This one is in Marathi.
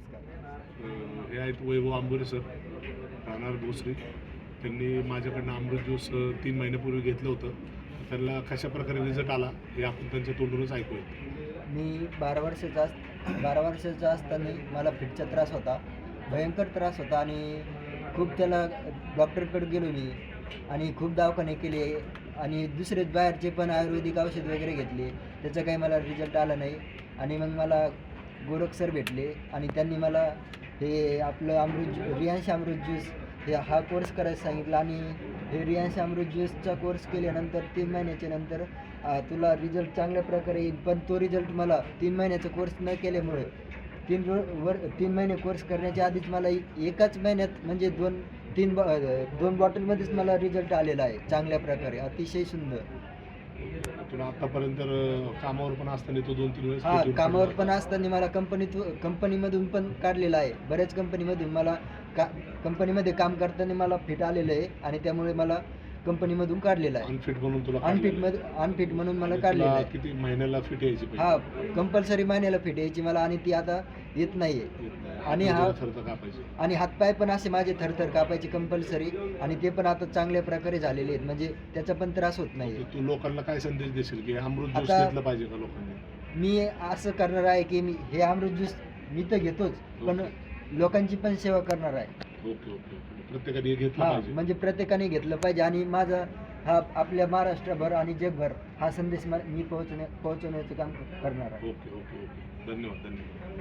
हे आहेत वैभव आंबोरे सर, राहणार भोसरी. त्यांनी माझ्याकडनं अमृत ज्यूस 3 महिन्यापूर्वी घेतलं होतं. त्यांना कशा प्रकारे रिझल्ट आला हे आपण त्यांच्या तोंडूनच ऐकूया. मी 12 वर्षाचा असताना मला फिटचा त्रास होता, भयंकर त्रास होता आणि खूप त्याला डॉक्टरकडे गेलो मी आणि खूप दवाखाने केले आणि दुसरे बाहेरचे पण आयुर्वेदिक औषध वगैरे घेतले, त्याचा काही मला रिझल्ट आला नाही. आणि मग मला गोरख सर भेटले आणि त्यांनी मला हे आपलं रियांश अमृत ज्यूस हा कोर्स करायला सांगितला आणि हे रियांश अमृत ज्यूसचा कोर्स केल्यानंतर 3 महिन्याच्या नंतर तुला रिझल्ट चांगल्या प्रकारे येईल. पण तो रिझल्ट मला 3 महिन्याचा कोर्स न केल्यामुळे 3 महिने कोर्स करण्याच्या आधीच मला एकाच महिन्यात म्हणजे 2 बॉटलमध्येच मला रिझल्ट आलेला आहे चांगल्या प्रकारे, अतिशय सुंदर. तुला आतापर्यंत कामावर पण असताना तो 2-3 वेळेस हां, कामावर पण असताना मला कंपनीमधून पण काढलेलं आहे. बऱ्याच कंपनीमधून मला कंपनीमध्ये काम करताना मला फिट आलेलं आहे आणि त्यामुळे मला कंपनीमधून काढलेलं आहे. अनफिट म्हणून तुला अनफिट म्हणून मला आणि काढलेलं तुला आहे. किती महिन्याला फिट यायची हां, कंपल्सरी महिन्याला फिट यायची मला आणि ती आता येत नाहीये. आणि थरथर कापायची. आणि हातपाय पण असे माझे थरथर कापायचे कंपल्सरी आणि ते पण आता चांगल्या प्रकारे झालेले आहेत, म्हणजे त्याचा पण त्रास होत नाही. तू लोकांना काय संदेश देशील की अमृत ज्यूस आता घेतलं पाहिजे का लोकांनी? मी असं करणार आहे की मी हे अमृत ज्यूस मी तर घेतोच, पण लोकांची पण सेवा करणार आहे. Okay okay okay. प्रत्येकाने हे घेतलं हां, पाहिजे. म्हणजे प्रत्येकाने घेतलं पाहिजे आणि माझा हा आपल्या महाराष्ट्रभर आणि जगभर हा संदेश मी पोहोचवण्याचं काम करणार आहे. Okay okay okay. धन्यवाद धन्यवाद.